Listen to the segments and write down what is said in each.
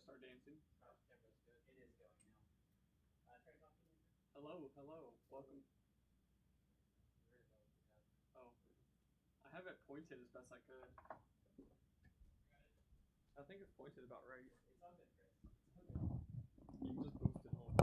start dancing. Oh, camera's good. It is going now. Try talking to me. Hello, hello, welcome. Oh, I have it pointed as best I could. I think it's pointed about right. It's all good, Chris. It's all good. You can just boost it home.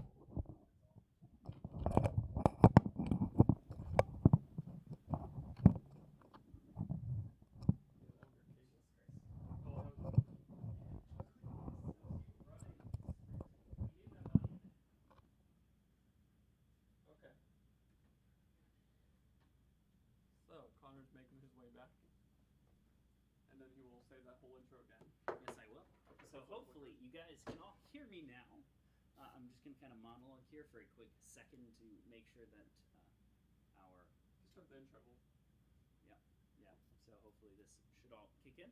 Okay. So, Connor's making his way back. And then he will say that whole intro again. Yes, I will. So hopefully you guys can all hear me now. I'm just going to kind of monologue here for a quick second to make sure that our... Just start the intro. Yeah. So hopefully this should all kick in.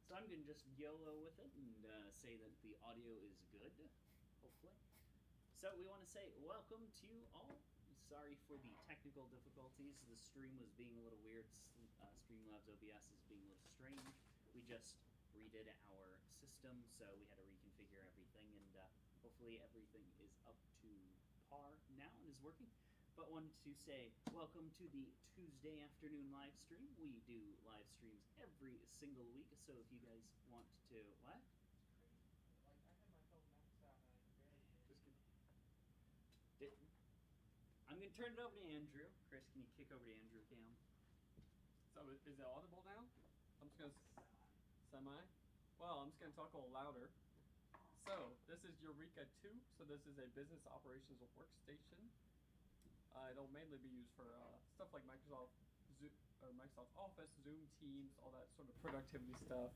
So I'm going to just YOLO with it and say that the audio is good, hopefully. So we want to say welcome to you all. Sorry for the technical difficulties. The stream was being a little weird. Streamlabs OBS is being a little strange. We just redid our system, so we had to reconfigure everything, and hopefully everything is up to par now and is working. But wanted to say welcome to the Tuesday afternoon live stream. We do live streams every single week, so if you guys want to... What? Like, I had my phone maxed out and I barely Just kidding. I'm going to turn it over to Andrew. Chris, can you kick over to Andrew Cam? So, is it audible now? I'm just going to... Semi? Well, I'm just going to talk a little louder. So, this is Eureka 2. So, this is a business operations workstation. It'll mainly be used for stuff like Microsoft Office, Zoom, Teams, all that sort of productivity stuff.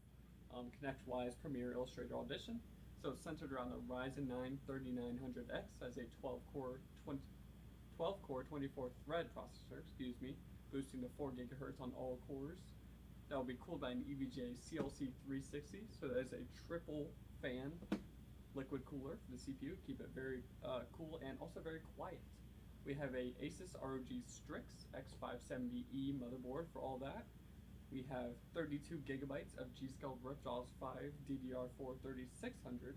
ConnectWise, Premiere, Illustrator, Audition. So, it's centered around the Ryzen 9 3900X as a 12-core 24-thread processor, boosting to 4 gigahertz on all cores. That will be cooled by an EVGA CLC 360, so that is a triple fan liquid cooler for the CPU, keep it very cool and also very quiet. We have a Asus ROG Strix X570E motherboard for all that. We have 32 gigabytes of G.Skill Ripjaws 5 DDR4 3600.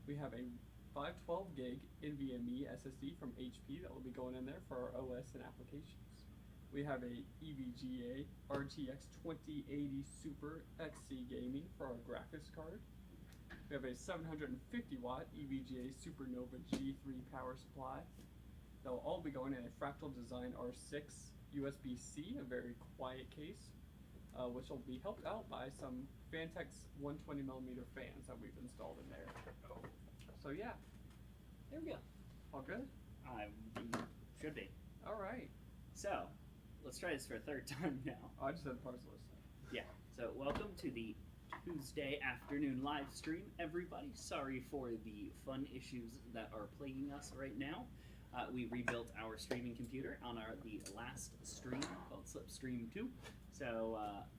We have a 512 gig NVMe SSD from HP that will be going in there for our OS and applications. We have a EVGA RTX 2080 Super XC Gaming for our graphics card. We have a 750 watt EVGA SuperNOVA G3 power supply. They'll all be going in a Fractal Design R6 USB-C, a very quiet case, which will be helped out by some Phanteks 120mm fans that we've installed in there. So yeah, There we go. all good? Should be. All right. So, let's try this for a third time now. Oh, I just had the parts list. Yeah. So, welcome to the Tuesday afternoon live stream, everybody. Sorry for the fun issues that are plaguing us right now. We rebuilt our streaming computer on the last stream called Slipstream 2. So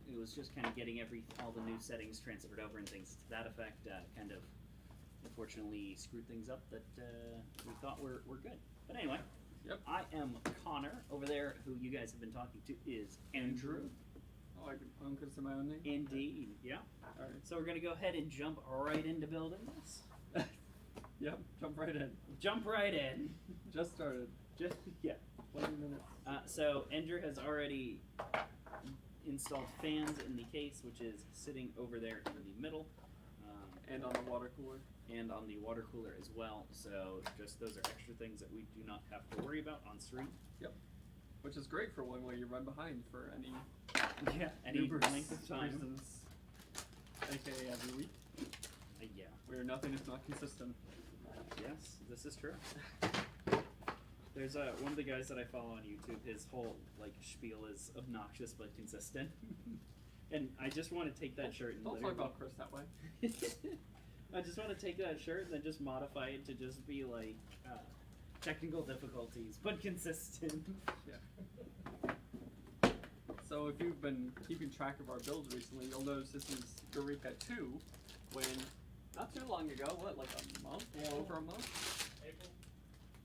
it was just kind of getting all the new settings transferred over and things to that effect. Kind of, unfortunately, screwed things up that we thought were good. But anyway, Yep. I am Connor. Over there, who you guys have been talking to, is Andrew. Oh, I can consider my own name? Indeed, yeah. All right. So we're going to go ahead and jump right into building this. Yep, jump right in. Jump right in. Just started. Yeah. 20 minutes. So Andrew has already installed fans in the case, which is sitting over there in the middle. And on the water cooler. And on the water cooler as well. So just those are extra things that we do not have to worry about on stream. Yep. Which is great for one where you run behind for any any length of time. Reasons, aka every week. Yeah. Where nothing is not consistent. Yes, this is true. There's one of the guys that I follow on YouTube. His whole spiel is obnoxious but consistent, and I just want to take that shirt and don't talk about Chris that way. I just want to take that shirt and then just modify it to just be like technical difficulties but consistent. Yeah. So if you've been keeping track of our builds recently, you'll notice this is Eureka 2, when not too long ago, what, like a month? Yeah, over a month? April.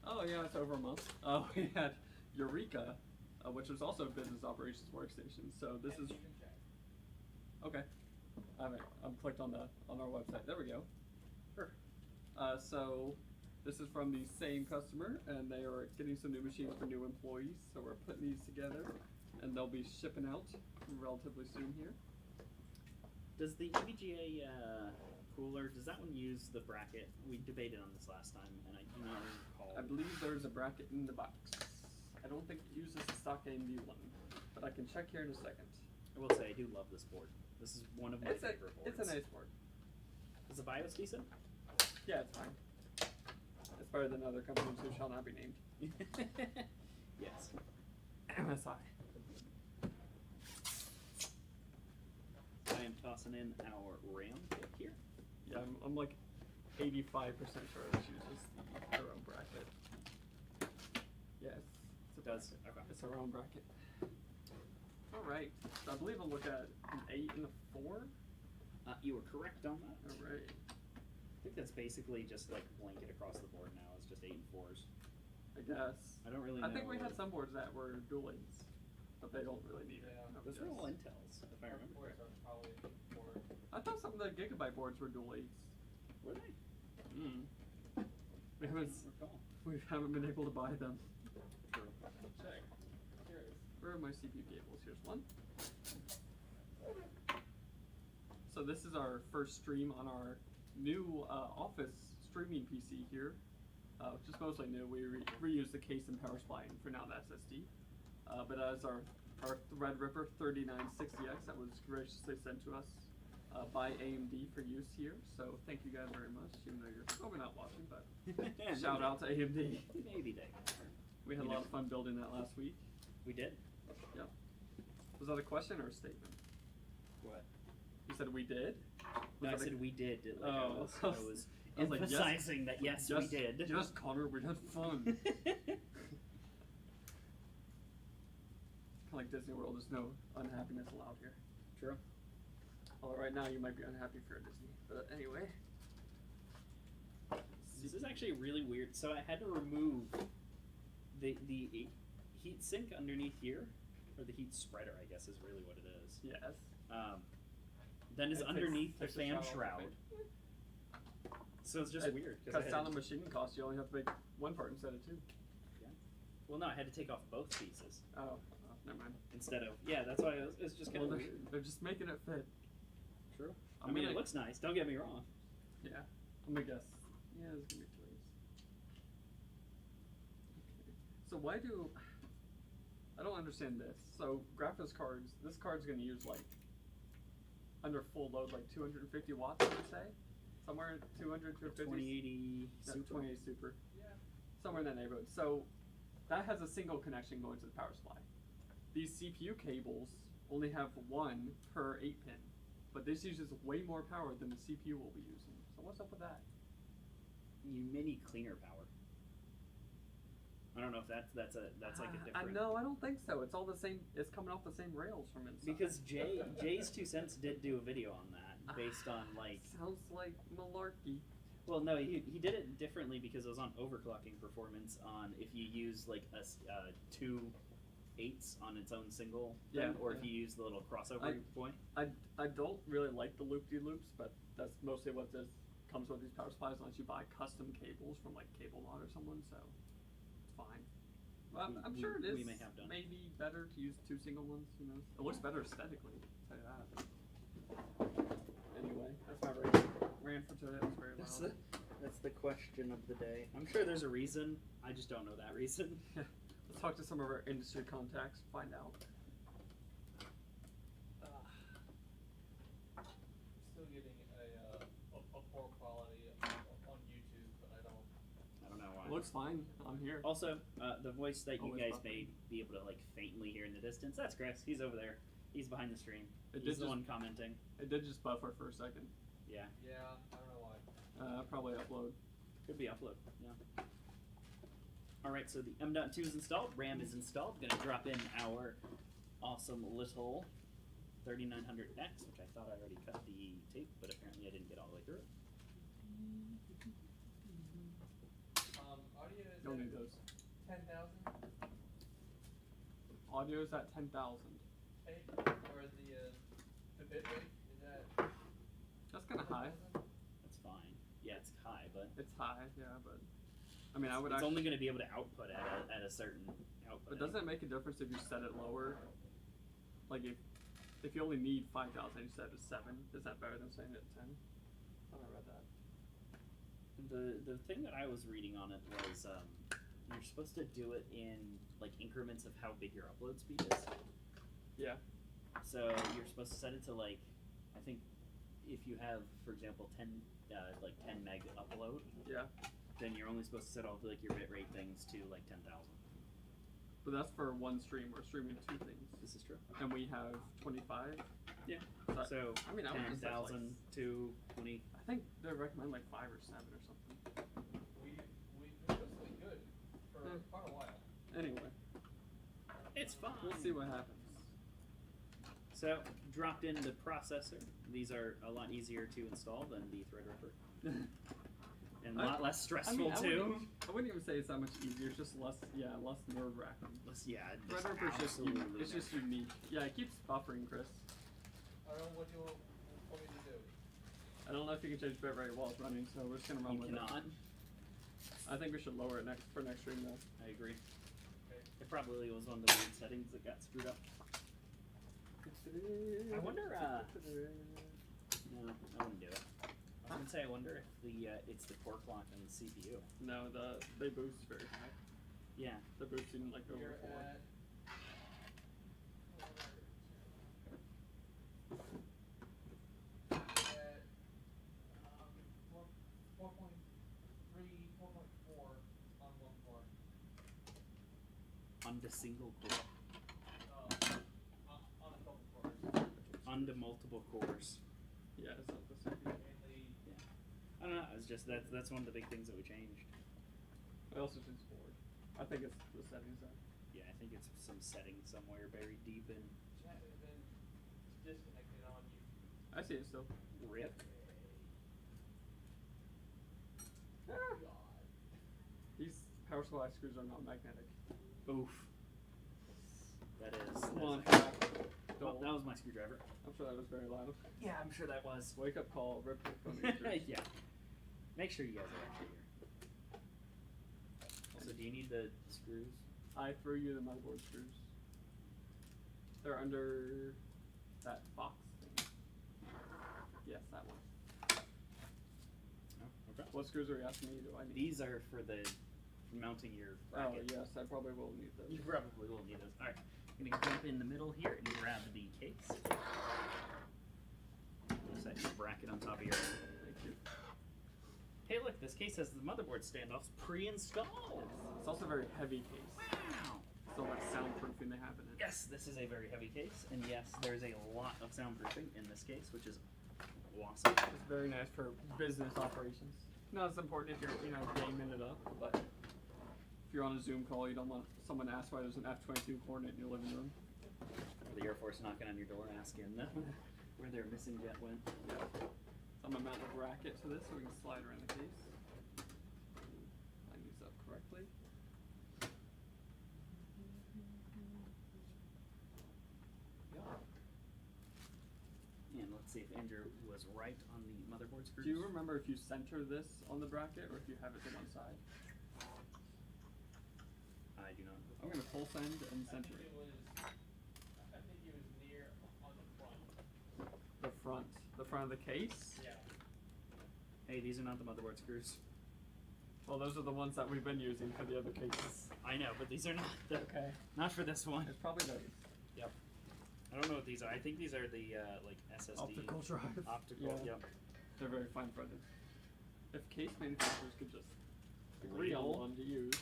Oh yeah, it's over a month. We had Eureka, which was also a business operations workstation. So this is okay. I'm clicked on our website. There we go. Perfect. So this is from the same customer, and they are getting some new machines for new employees. So we're putting these together, and they'll be shipping out relatively soon here. Does the EVGA cooler, does that one use the bracket? We debated on this last time, and I do not recall. I believe there's a bracket in the box. I don't think it uses the stock AMD one, but I can check here in a second. I will say I do love this board. This is one of my favorite boards. It's a nice board. Is the BIOS decent? Yeah, it's fine. It's better than other companies who shall not be named. Yes. MSI. I am tossing in our RAM kit here. Yeah, I'm like 85% sure this uses the Durham bracket. Yes, It does? Okay. it's a round bracket. Alright, so I believe I'll look at an 8 and a 4. You were correct on that. Alright. I think that's basically just like blanket across the board now. It's just 8 and 4s. I guess. I don't really know. I think we had some boards that were dual 8s, but they don't really need it. Yeah. Those were all Intels, if I remember Boards correctly. are probably more. I thought some of the Gigabyte boards were dual 8s. Were they? We haven't, recall. we haven't been able to buy them. True. Check. Here it is. Where are my CPU cables? Here's one. So this is our first stream on our new office streaming PC here, which is mostly new. We reused the case and power supply, and for now the SSD. But as our Threadripper 3960X that was graciously sent to us by AMD for use here. So thank you guys very much, even though you're probably not watching, but shout out to AMD. Maybe they. We had a lot of fun building that last week. We did? Yep. Was that a question or a statement? What? You said we did? No, I Was that said we did. Like Oh. I was I was like, yes. emphasizing that yes, we did. Yes, Connor, we had fun. Kind of like Disney World, there's no unhappiness allowed here. True. Although right now you might be unhappy for Disney, but anyway. This is actually really weird. So I had to remove the heat sink underneath here, or the heat spreader, I guess is really what it is. Yes. Then is It takes- underneath the takes a fan shower off shroud. it. So it's just weird. I Cuts had down to- the machining cost, you only have to make one part instead of two. Well, no, I had to take off both pieces Oh, never mind. instead of that's why it's just kind Well, of they're, weird. they're just making it fit. True. I I'm mean, gonna- it looks nice. Don't get me wrong. Yeah, I'm gonna guess. Yeah, there's gonna be two. Okay. So why do I don't understand this? So graphics cards, this card's gonna use like under full load, like 250 watts. I would say somewhere 200 to 50. 2080 Yeah, Super. 28 Super. Yeah. Somewhere in that neighborhood. So that has a single connection going to the power supply. These CPU cables only have one per 8-pin, but this uses way more power than the CPU will be using. So what's up with that? You mini cleaner power. I don't know if that's like a different. No, I don't think so. It's all the same. It's coming off the same rails from inside. Because Jay's 2 cents did do a video on that based on like. Sounds like malarkey. Well, no, he did it differently because it was on overclocking performance on if you use like a 2 8s on its own single thing, Yeah, or if yeah. you use the little crossover point. I don't really like the loop-de-loops, but that's mostly what this comes with these power supplies unless you buy custom cables from like CableMod or someone, so it's fine. Well, I'm sure it is We may have done. maybe better to use 2 single ones, who knows. It looks better aesthetically, I'll tell you that. Anyway, that's my rant for today. It was very loud. That's the question of the day. I'm sure there's a reason. I just don't know that reason. Let's talk to some of our industry contacts, find out. Still getting a poor quality on YouTube, but I don't know why. It looks fine. I'm here. Also, the voice that you Always guys buffering. may be able to like faintly hear in the distance. That's Chris. He's over there. He's behind the stream. It He's did the just- one commenting. It did just buffer for a second. Yeah, Yeah, I don't know why. Probably upload. could be upload. Yeah. All right, so the M.2 is installed. RAM is installed. Gonna drop in our awesome little 3900X, which I thought I already cut the tape, but apparently I didn't get all the way through it. Audio is Don't at need those. 10,000. Audio's at 10,000. Or the bit rate is at. That's kind of high. 10,000? That's fine. Yeah, it's high, but It's high, yeah, but I mean, I would it's actually. only going to be able to output at a certain output. But doesn't it make a difference if you set it lower? Like if you only need 5,000, you set it to 7. Is that better than setting it at 10? I thought I read that. The thing that I was reading on it was you're supposed to do it in like increments of how big your upload speed is. Yeah. So you're supposed to set it to like, I think, if you have, for example, 10 meg upload. Yeah. Then you're only supposed to set all like your bitrate things to like 10,000. But that's for one stream. We're streaming 2 things. This is true. And we have 25. Yeah. But, So I mean, I would just set, 10,000 to 20. I think they recommend like 5 or 7 or something. We've been really good for quite a while. Anyway, It's fine. we'll see what happens. So dropped in the processor. These are a lot easier to install than the Threadripper. And a lot less stressful too. I wouldn't even say it's that much easier. It's just less nerve wracking. Yeah, Threadripper's just it's just unique. Yeah, it keeps buffering, Chris. I don't know what you want me to do. I don't know if you can change bitrate while it's running, so we're just gonna run You with cannot. it. I think we should lower it for next stream though. I agree. Okay. It probably was one of the weird settings that got screwed up. I wonder. No, I wouldn't do it. I was gonna say, I wonder if it's the core clock and the CPU. No, they boost very high. Yeah. They're boosting like over You're 4. at 4.3, 4.4 on one core. On the single core. On a couple cores. On the multiple cores. Yeah, it's not the same. Mainly, I don't know. It's just that's one of the big things that we changed. I also changed board. I think it's the settings though. Yeah, I think it's some setting somewhere buried deep in chat has been disconnected on you. I see it still. RIP. God. These power supply screws are not magnetic. Oof. That is. Come on, that's Jack. well, that was my screwdriver. I'm sure that was very loud. Yeah, I'm sure that was. Wake up call, rip your phone. Yeah. Make sure you guys are actually here. Also, do you need the screws? I threw you the motherboard screws. They're under that box thing. Yes, that one. Oh, okay. What screws are you asking me? Do I need? These are for the mounting your bracket. Oh yes, I probably will need those. You probably will need those. All right, I'm gonna jump in the middle here and grab the case. Set your bracket on top of your. Thank you. Hey, look! This case has the motherboard standoffs pre-installed. It's also a very heavy case. Wow. So like soundproofing they have in it. Yes, this is a very heavy case, and yes, there's a lot of soundproofing in this case, which is awesome. It's very nice for business operations. Not as important if you're gaming it up, but if you're on a Zoom call, you don't want someone to ask why there's an F-22 coordinate in your living room. Or the Air Force knocking on your door asking where their missing jet went. Yeah. So I'm gonna mount a bracket to this so we can slide around the case. Line these up correctly. And let's see if Andrew was right on the motherboard screws. Do you remember if you center this on the bracket or if you have it to one side? I do not. I'm gonna pull send and center it. I think it was near on the front. The front of the case? Yeah. Hey, these are not the motherboard screws. Well, those are the ones that we've been using for the other cases. I know, but these are not the. Okay. Not for this one. It's probably those. Yep. I don't know what these are. I think these are the like SSD. Optical drive. Optical. Yeah. Yep. They're very fine threaded. If case manufacturers could just agree on Label. one to use.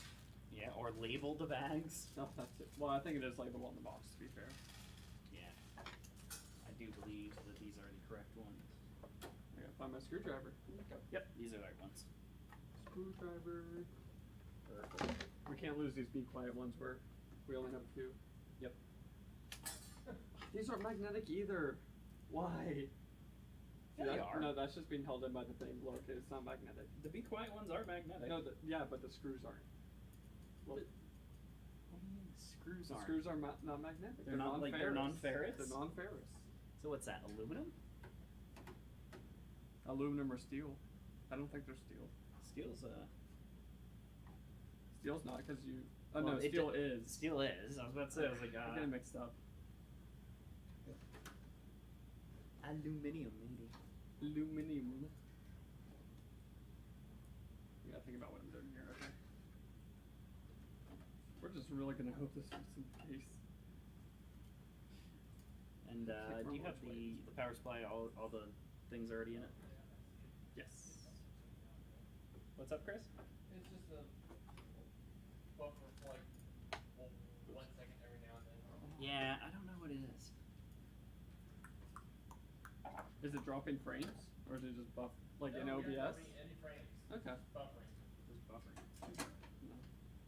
Yeah, or label the bags. No, that's it. Well, I think it is labeled on the box, to be fair. Yeah. I do believe that these are the correct ones. I gotta find my screwdriver. Yep, these are the right ones. Screwdriver. Perfect. We can't lose these Be Quiet ones where we only have a few. Yep. These aren't magnetic either. Why? Yeah, they are. No, that's just being held in by the thing. Look, it's not magnetic. The Be Quiet ones are magnetic. No, yeah, but the screws aren't. Look, What do you mean the screws the aren't? screws are not magnetic. They're not like they're non-ferrous? They're non-ferrous. So what's that? Aluminum? Aluminum or steel. I don't think they're steel. Steel's Steel's not because you. Oh Well, no, it steel d- is. Steel is. I was about to say. I was like, I'm getting mixed up. Aluminium, maybe. Aluminium. You gotta think about what I'm doing here. Okay. We're just really gonna hope this fits in the case. And Can't do you remember have which way. the power supply, all the things already in it? Yes. What's up, Chris? It's just a buffer for like 1 second every now and then. Yeah, I don't know what it is. Is it dropping frames or is it just buff like in No, OBS? we aren't dropping any frames. Okay. Just buffering. Just buffering. No.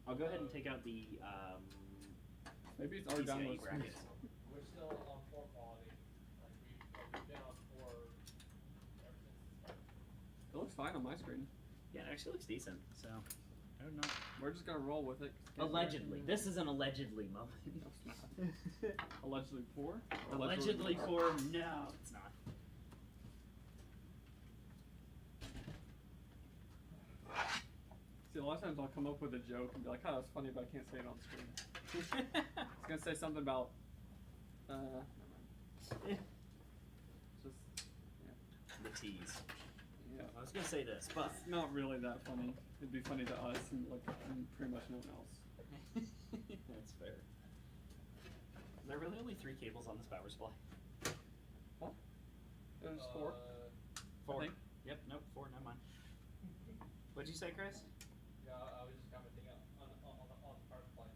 I'll go ahead and take out the Maybe it's already PCIe downloaded. brackets. We're still on 4 quality. Like we've been on 4 ever since the start. It looks fine on my screen. Yeah, it actually looks decent. So I don't know. We're just gonna roll with it. Allegedly, this is an allegedly moment. No, it's not. Allegedly poor. Allegedly for no, it's not. See, a lot of times I'll come up with a joke and be like, "Oh, that's funny," but I can't say it on screen. It's gonna say something about. Never mind. Just The tease. yeah. I was gonna say this, but It's not really that funny. It'd be funny to us and like and pretty much no one else. that's fair. There are really only 3 cables on this power supply. What? It was 4. 4. think. Yep. Nope. 4. Never mind. What'd you say, Chris? Yeah, I was just commenting on the power supply.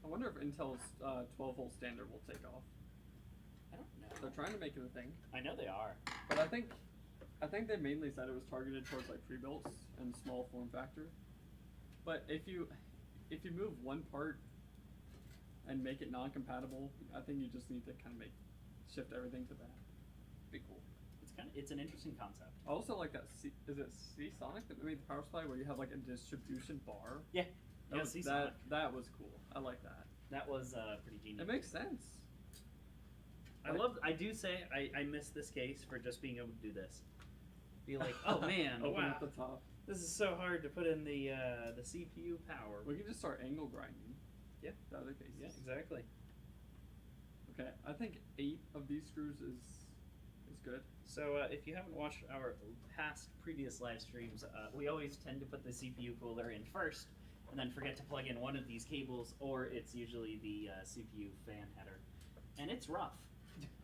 I wonder if Intel's 12-volt standard will take off. I don't know. They're trying to make it a thing, I know they are. but I think they mainly said it was targeted towards like pre-builts and small form factor. But if you move one part and make it non-compatible, I think you just need to kind of shift everything to that. Be cool. It's an interesting concept. I also like that. Is it C-Sonic that made the power supply where you have like a distribution bar? Yeah. That Yeah, was, C-Sonic. that was cool. I like that. That was pretty genius. It makes sense. I do say I miss this case for just being able to do this. Be like, oh man, Open wow, at the top. this is so hard to put in the CPU power. We can just start angle grinding. Yeah. The other cases. Yeah, exactly. Okay, I think 8 of these screws is good. So if you haven't watched our previous live streams, we always tend to put the CPU cooler in first, and then forget to plug in one of these cables, or it's usually the CPU fan header, and it's rough.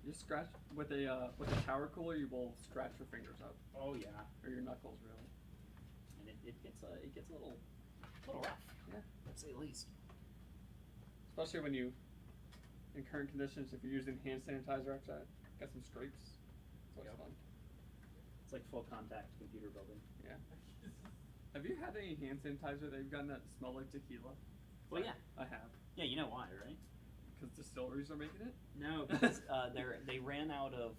You scratch with a tower cooler, you will scratch your fingers up, Oh yeah, or your knuckles really. and it gets a little rough. Yeah. To say the least. Especially when you, in current conditions, if you're using hand sanitizer, actually, got some scrapes. It's always Yep. fun. It's like full contact computer building. Yeah. Have you had any hand sanitizer that you've gotten that smell like tequila? Well, yeah. I have. Yeah, you know why, right? Because distilleries are making it? No, because they ran out of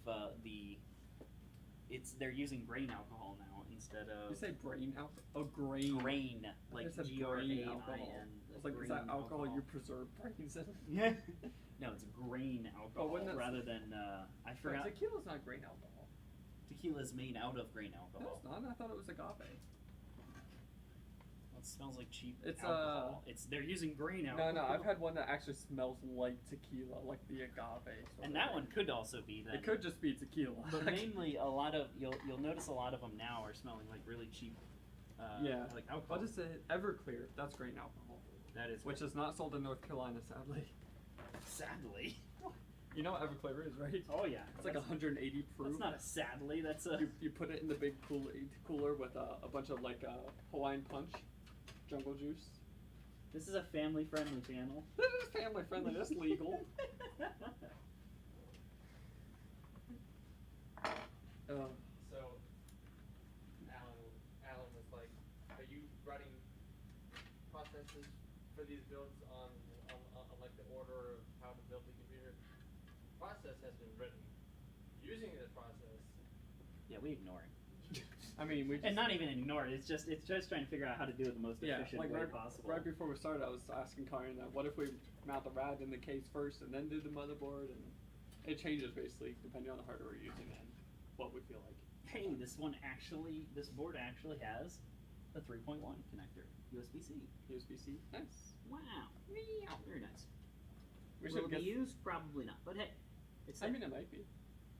they're using grain alcohol now instead of You say brain alcohol? Oh, grain. grain, like I said Grain. grain alcohol. I was like, is that alcohol you preserve brains in? Yeah. No, it's grain alcohol wouldn't it- rather than I But forgot. tequila's not grain alcohol. Tequila is made out of grain No, alcohol. it's not. I thought it was agave. Well, it smells like cheap It's, alcohol. They're using grain alcohol. No, I've had one that actually smells like tequila, like the agave. sort And of that thing. one could also be that. It could just be tequila. But mainly, a lot of you'll notice a lot of them now are smelling like really cheap. Yeah. Like alcohol. I'll just say Everclear. That's grain alcohol, That is which is not sold in North Carolina, sadly. sadly. You know what Everclear is, right? Oh yeah. It's like That's- 180 proof. That's not a sadly. That's a. You put it in the big cooler with a bunch of like Hawaiian Punch, jungle juice. This is a family-friendly channel. This is family friendly. That's legal. So, Alan was like, "Are you writing processes for these builds on like the order of how to build the computer?" Process has been written. Using this process, Yeah, we ignore it. I mean, we just, And not even ignore it. It's just trying to figure out how to do it the most efficient like way right, possible. right before we started, I was asking Cary that what if we mount the RAD in the case first and then do the motherboard, and it changes basically depending on the hardware we're using and what we feel like. hey, this board actually has a 3.1 connector, USB-C. USB-C. Nice. Wow. Very nice. We Will should it be get. used? Probably not. But hey, it's I there. mean, it might be.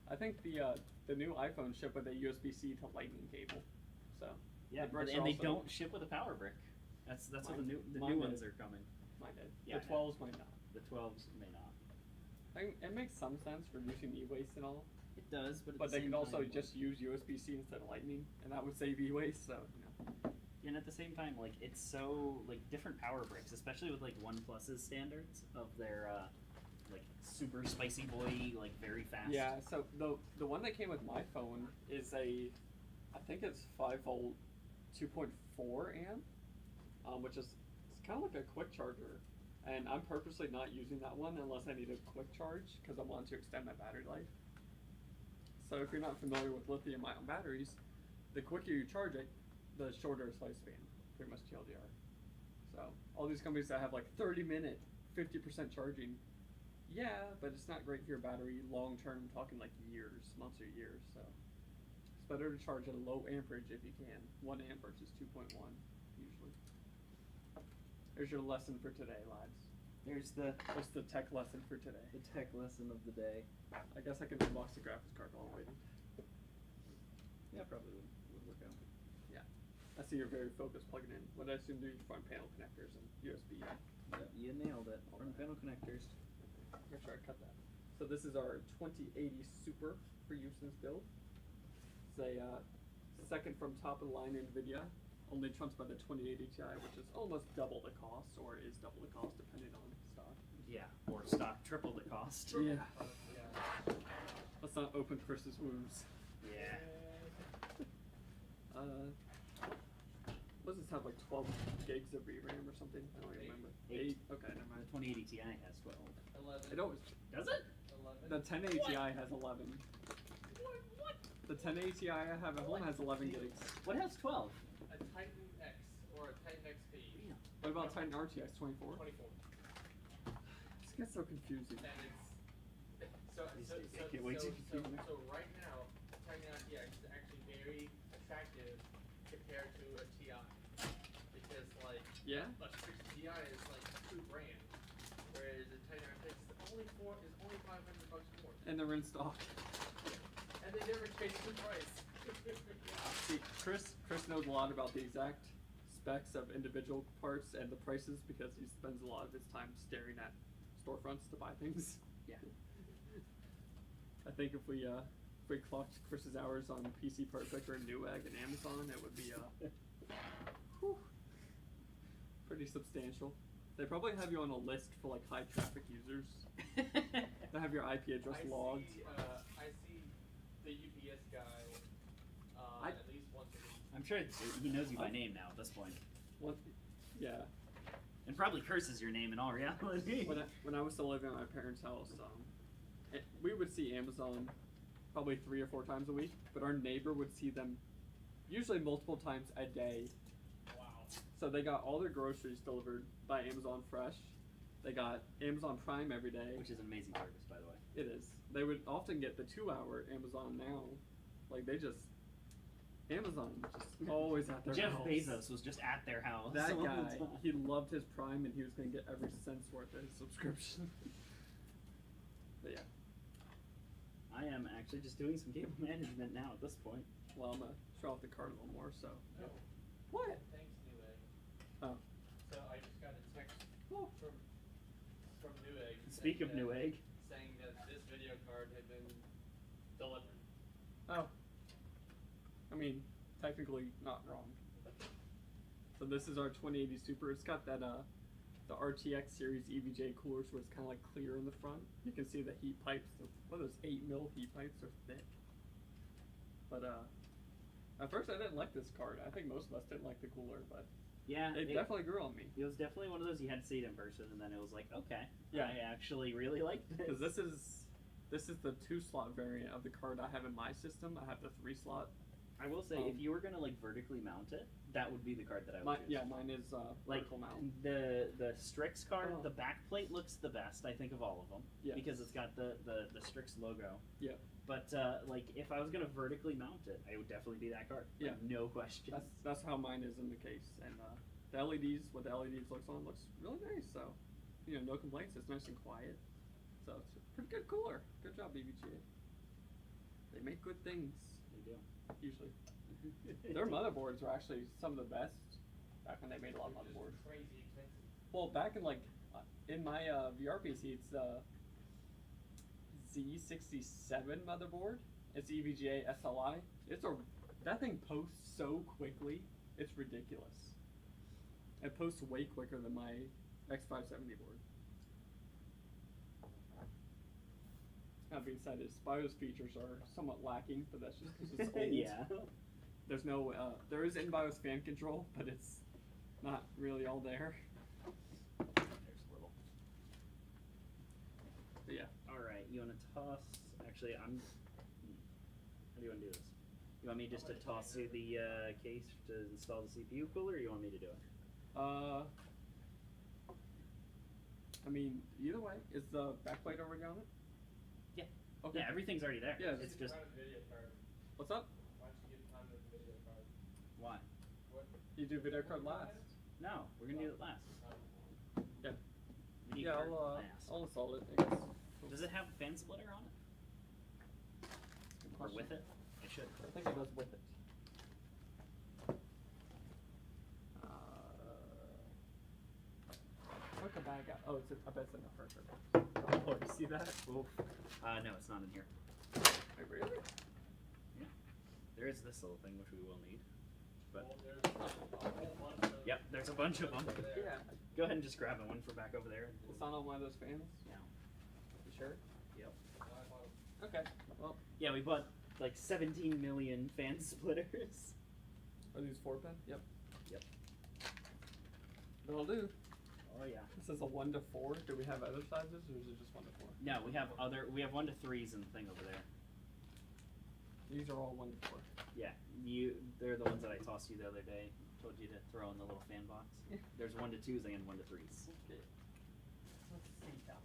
I think the new iPhone ship with a USB-C to Lightning cable. So Yeah, the bricks and are they also- don't ship with a power brick. That's what Mine- the mine new did. ones are coming. mine did. Yeah, The I know. 12s might not. The 12s may not. I mean, it makes some sense for reducing e-waste and all, It does, but at but the they same could also time, just use USB-C instead of Lightning, and that would save e-waste. So and at the same time, like it's so like different power bricks, especially with like OnePlus's standards of their like super spicy boy, like very fast. Yeah. So the one that came with my phone is I think it's 5-volt, 2.4 amp, which is it's kind of like a quick charger. And I'm purposely not using that one unless I need a quick charge because I want to extend my battery life. So if you're not familiar with lithium-ion batteries, the quicker you charge it, the shorter its lifespan. Pretty much TLDR. So all these companies that have like 30-minute, 50% charging, yeah, but it's not great for your battery long term. I'm talking like years, months or years. So it's better to charge at a low amperage if you can. 1 amp versus 2.1 usually. There's your lesson for today, lads. There's What's the tech lesson for today? the tech lesson of the day. I guess I can unbox the graphics card while I'm waiting. Yeah, probably would work out. I see you're very focused plugging in. What I assume do you front panel connectors and USB. Yep, you nailed it. Front panel connectors. Make sure I cut that. So this is our 2080 Super for use in this build. It's a second from top of the line NVIDIA, only trumped by the 2080 Ti, which is almost double the cost, or is double the cost depending on stock. Yeah, or stock triple the cost. Yeah. Yeah. Let's not open Chris's wounds. Yeah. What does this have, like 12 gigs of VRAM or something? I don't even remember. 8? Okay, never The mind. 2080 Ti has 12. 11. It always, Does it? 11. the 1080 Ti has 11. What? The 1080 Ti I have at home has 11 gigs. What has 12? A Titan X or a Titan XP. What about Titan RTX 24? 24. This gets so confusing. And it's I can't wait to confuse me. so right now, Titan RTX is actually very attractive compared to a Ti, because like Yeah? a Strix Ti is like $2,000, whereas a Titan RTX is only $500 more, And they're in stock. and they never change the price. See, Chris knows a lot about the exact specs of individual parts and the prices because he spends a lot of his time staring at storefronts to buy things. Yeah. I think if we clocked Chris's hours on PC Part Picker and Newegg and Amazon, it would be whew, pretty substantial. They probably have you on a list for like high traffic users. They have your IP address logged. I see the UPS guy at least once a week. I'm sure he knows you by name now at this point. What? Yeah. And probably curses your name in all reality. When I was still living at my parents' house, we would see Amazon probably 3 or 4 times a week, but our neighbor would see them usually multiple times a day. Wow. So they got all their groceries delivered by Amazon Fresh. They got Amazon Prime every day. Which is an amazing service, by the way. It is. They would often get the 2-hour Amazon Now. Like they just Amazon just always at their Jeff house. Bezos was just at their house. That all the guy, time. he loved his Prime and he was gonna get every cent's worth of his subscription. But yeah. I am actually just doing some cable management now at this point. Well, I'm gonna show off the card a little more. So. No. What? Thanks, Newegg. Oh. So I just got a text Oh. from Newegg. Speak of Newegg. Saying that this video card had been delivered. Oh. I mean, technically not wrong. So this is our 2080 Super. It's got that the RTX series EVGA coolers where it's kind of like clear in the front. You can see the heat pipes. What are those 8mm heat pipes? Are thick. But at first I didn't like this card. I think most of us didn't like the cooler, but Yeah, it definitely grew on me. It was definitely one of those you had to see it in person, and then it was like, okay, Yeah. I actually really like this. Because this is the 2-slot variant of the card I have in my system. I have the 3-slot I will say, if you were gonna like vertically mount it, that would be the card that I would choose. Yeah, mine is Like vertical mount. the Strix card, Oh. the back plate looks the best, I think, of all of them. Yeah. Because it's got the Strix logo. Yeah. But like, if I was gonna vertically mount it, it would definitely be that card. Like, Yeah. no question. That's how mine is in the case, and the LEDs, what the LEDs looks on, looks really nice. So, no complaints. It's nice and quiet. So it's a pretty good cooler. Good job, EVGA. They make good things. They do. Usually. Their motherboards were actually some of the best back when they made a lot of Which is motherboards. crazy expensive. Well, back in in my VR PC, it's the Z67 motherboard. It's EVGA SLI. That thing posts so quickly. It's ridiculous. It posts way quicker than my X570 board. That being said, its BIOS features are somewhat lacking, but that's just because it's old. Yeah. There's no, there is in-BIOS fan control, but it's not really all there. There's a little. But yeah. Alright, you want to toss... Actually, how do you want to do this? You want me just to toss you the case to install the CPU cooler, or you want me to do it? I mean, either way, is the backplate already on it? Yeah. Okay. Yeah, everything's already there. Yeah, It's just... Find a video card. What's up? Why don't you get time with the video card? Why? What? You do video card last. No, we're going to do it last. Yeah. Video Yeah, card I'll last. install it, I guess. Does it have fan splitter on it? Or with it? It should. I think it goes with it. Look a bag out. Oh, I bet it's in the first one. Oh, you see that? Oof. No, it's not in here. Wait, really? Yeah. There is this little thing which we will need. But Well, there's a whole bunch of yep, there's a bunch of them. over there. Yeah. Go ahead and just grab one for back over there. It's not on one of those fans? Yeah. You sure? Yep. I bought a- Okay. Well, Yeah, we bought like 17 million fan splitters. are these 4-pin? Yep. Yep. That'll do. Oh yeah. This is a 1 to 4. Do we have other sizes, or is it just 1 to 4? No, we have 1 to 3s in the thing over there. These are all 1 to 4. Yeah, they're the ones that I tossed you the other day. Told you to throw in the little fan box. Yeah. There's 1 to 2s and 1 to 3s. Okay. Let's see now.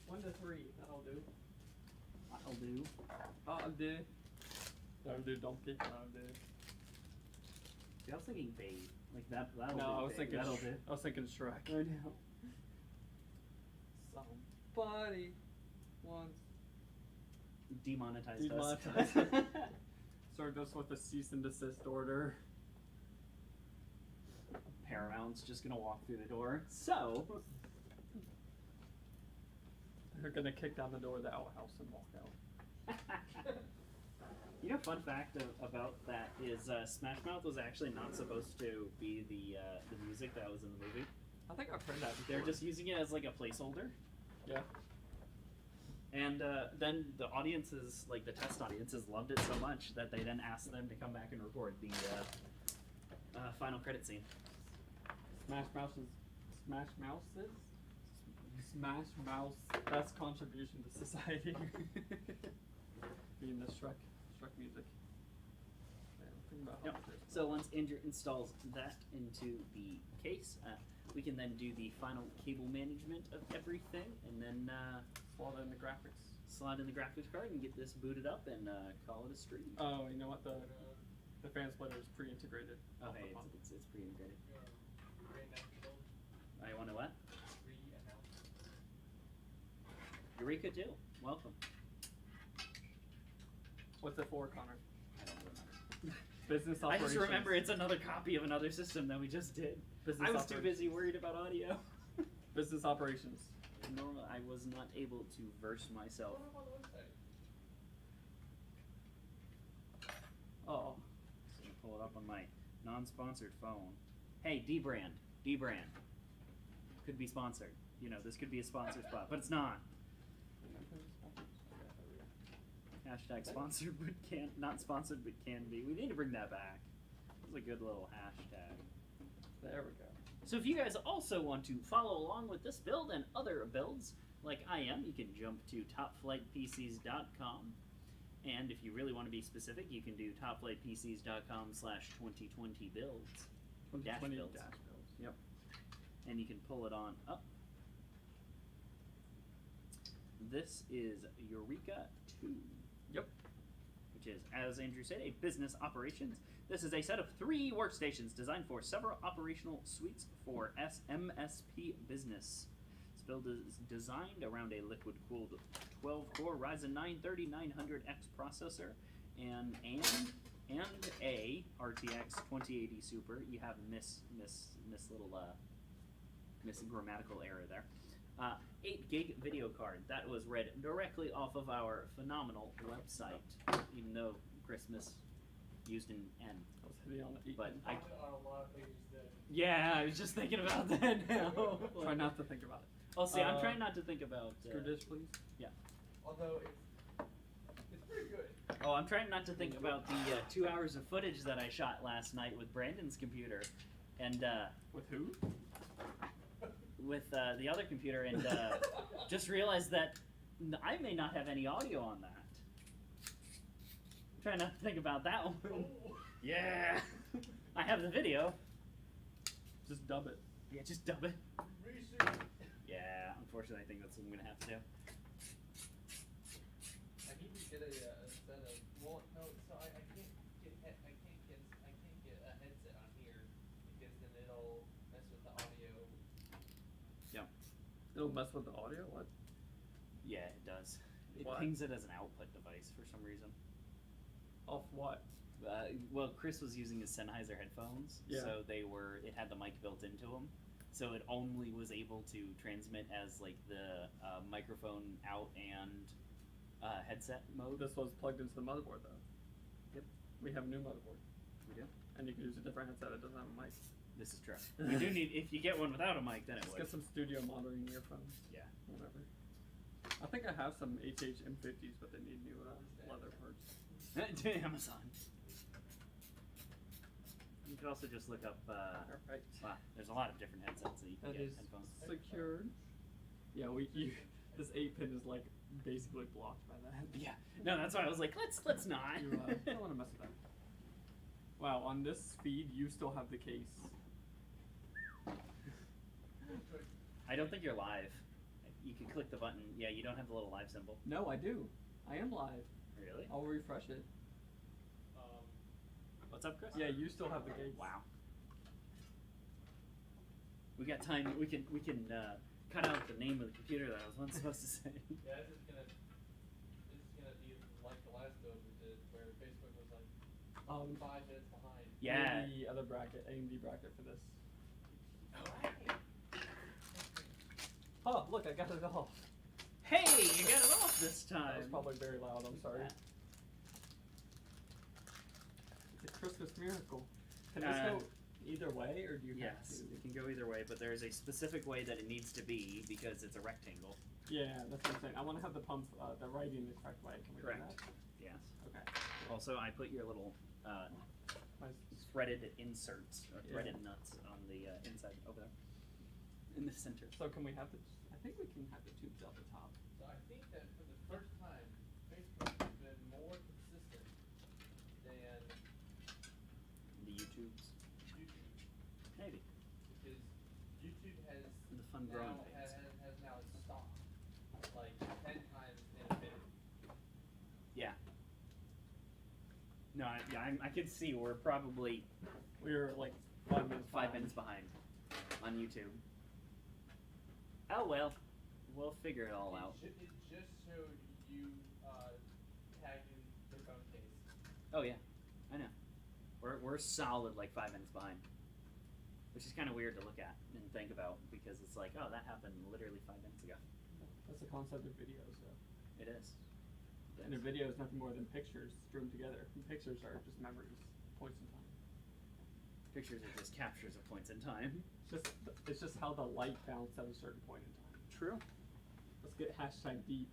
1 to 3. That'll do. That'll do. That'll do. That'll do, donkey. That'll do. See, I was thinking beige. Like that'll No, do. I was babe. thinking. That'll do. I was thinking Shrek. I know. Somebody wants Demonetized demonetized. us. Served us with a cease and desist order. Paramount's just gonna walk through the door. So. They're gonna kick down the door of the outhouse and walk out. You know, fun fact about that is Smash Mouth was actually not supposed to be the music that was in the movie. I think I've heard that before. They're just using it as like a placeholder. Yeah. And then the audiences, like the test audiences, loved it so much that they then asked them to come back and record the final credit scene. Smash Mouth's best contribution to society. Being the Shrek music. Yeah, think about how Yep. much it is. So once Andrew installs that into the case, we can then do the final cable management of everything, and then Slot in the graphics. slide in the graphics card and get this booted up and call it a stream. Oh, you know what? The fan splitter is pre-integrated. Oh, off the hey, pump. it's pre-integrated. Reenact build. I want to what? Reenact. Eureka too. Welcome. What's it for, Connor? I don't remember. Business I operations. just remember it's another copy of another system that we just did. Business I was too operations. busy worried about audio. Business operations. Normal. I was not able to verse myself. Put 'em on the website. Oh. Just gonna pull it up on my non-sponsored phone. Hey, D-Brand. D-Brand. Could be sponsored. You know, this could be a sponsored spot, but it's not. Hashtag sponsored but can't, not sponsored but can be. We need to bring that back. It's a good little hashtag. There we go. So if you guys also want to follow along with this build and other builds like I am, you can jump to topflightpcs.com And if you really want to be specific, you can do topflightpcs.com/2020builds. 2020 builds. dash builds. Yep. And you can pull it on up. This is Eureka 2. Yep. Which is, as Andrew said, a business operations. This is a set of 3 workstations designed for several operational suites for MSP business. This build is designed around a liquid-cooled 12-core Ryzen 9 3900X processor and a RTX 2080 Super. You have miss grammatical error there. 8 gig video card that was read directly off of our phenomenal website, even though Christmas used an N. I was hitting on it. But I, On a lot of pages there. yeah, I was just thinking about that now. Try not to think about it. Oh, see, I'm trying not to think about. Screw dish, please. Yeah. Although it's pretty good. Oh, I'm trying not to think about the 2 hours of footage that I shot last night with Brandon's computer, and With who? with the other computer, and just realized that I may not have any audio on that. I'm trying not to think about that one. Yeah, I have the video. Just dub it. Yeah, just dub it. Research. Yeah, unfortunately, I think that's what I'm gonna have to do. I need to get a set of. Well, no, so I can't get a headset on here because then it'll mess with the audio. It'll mess with the audio? What? Yeah, it does. It What? pings it as an output device for some reason. Off what? Well, Chris was using his Sennheiser headphones, Yeah. so it had the mic built into them, so it only was able to transmit as like the microphone out and headset mode. This was plugged into the motherboard though. Yep. We have a new motherboard. We do. And you can use a different headset that doesn't have a mic. This is true. You do need, if you get one without a mic, then it Just would. get some studio monitoring earphones. Yeah. Whatever. I think I have some HH M50s, but they need new leather parts. Amazon. You could also just look up. Alright. Wow, there's a lot of different headsets that you can That get is headphones. secured. Yeah, this 8-pin is like basically blocked by that. Yeah. No, that's why I was like, let's not. You don't want to mess with that. Wow, on this speed, you still have the case. I don't think you're live. You can click the button. Yeah, you don't have the little live symbol. No, I do. I am live. Really? I'll refresh it. What's up, Chris? Yeah, you still have the case. Wow. We got time. We can cut out the name of the computer that I was once supposed to say. Yeah, this is gonna be like the last build we did, where Facebook was like 5 minutes behind. Yeah. The other bracket, AMD bracket for this. Alright. Oh, look, I got it off. Hey, you got it off this time. That was probably very loud. I'm sorry. It's a Christmas miracle. Can this go either way, or do you have Yes, to? it can go either way, but there is a specific way that it needs to be because it's a rectangle. Yeah, that's what I'm saying. I want to have the pump, the writing the correct way. Can we Correct. do that? Yes. Okay. Also, I put your little threaded inserts or threaded nuts on the inside over there in the center. So can we have the? I think we can have the tubes out the top. So I think that for the first time, Facebook has been more consistent than The YouTubes. YouTube. Maybe. Because YouTube has The fun growing now, pains. has now stopped like 10 times in a minute. Yeah. No, I can see we're probably We were like 5 minutes. 5 minutes behind on YouTube. Oh well, we'll figure it all out. It just showed you tagging the phone case. Oh yeah, I know. We're solid like 5 minutes behind, which is kind of weird to look at and think about because it's like, oh, that happened literally 5 minutes ago. That's the concept of videos, though. It is. And a video is nothing more than pictures strewn together. And pictures are just memories, points in time. Pictures are just captures of points in time. It's just how the light bounced at a certain point in time. True. Let's get hashtag deep.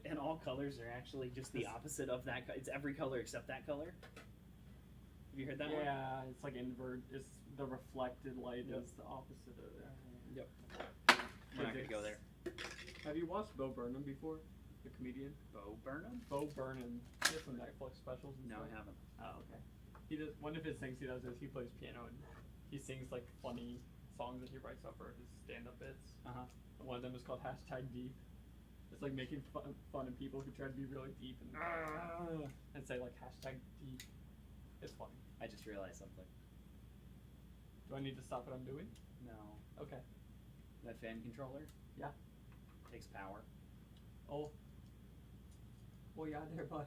And all colors are actually just the opposite of that. It's every color except that color. Have you heard that one? Yeah, it's like invert. It's the reflected light is the opposite of that. Yep. We're not gonna go there. Have you watched Bo Burnham before? the comedian. Bo Burnham? Bo Burnham. He has some Netflix specials and No, stuff. I haven't. Oh, okay. He does, one of his things he does is he plays piano and he sings like funny songs that he writes up for his stand-up bits. Uh-huh. And one of them is called #Deep. It's like making fun of people who try to be really deep and say like #Deep. It's funny. I just realized something. Do I need to stop what I'm doing? No. Okay. That fan controller Yeah. takes power. Oh. Well, yeah, there, bud.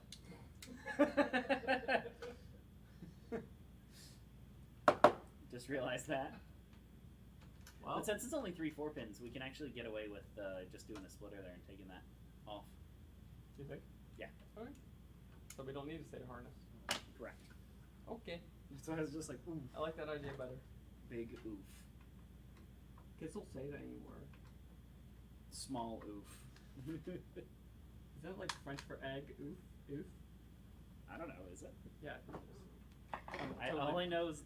Just realized that. Well, But since it's only 3 4-pins, we can actually get away with just doing a splitter there and taking that off. you think? Yeah. Okay. So we don't need to say harness. Correct. Okay. So I was just like, ooh. I like that idea better. Big oof. Kids don't say that anymore. Small oof. Is that like French for egg? Oof? Oof? I don't know, is it? Yeah, I think it is. All I know is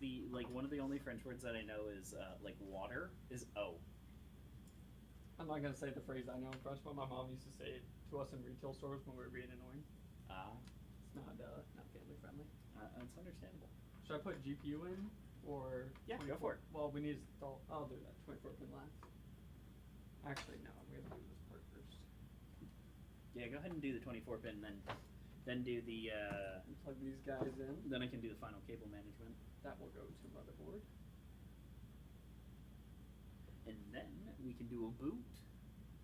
one of the only French words that I know is like water is O. I'm not gonna say the phrase I know in French, but my mom used to say it to us in retail stores when we were being annoying. It's not family friendly. That's understandable. Should I put GPU in or? Yeah, go 24? for it. Well, we need to install. I'll do that. 24-pin last. Actually, no. We have to do this part first. Yeah, go ahead and do the 24-pin, then do the. And plug these guys in. Then I can do the final cable management, That will go to motherboard. and then we can do a boot,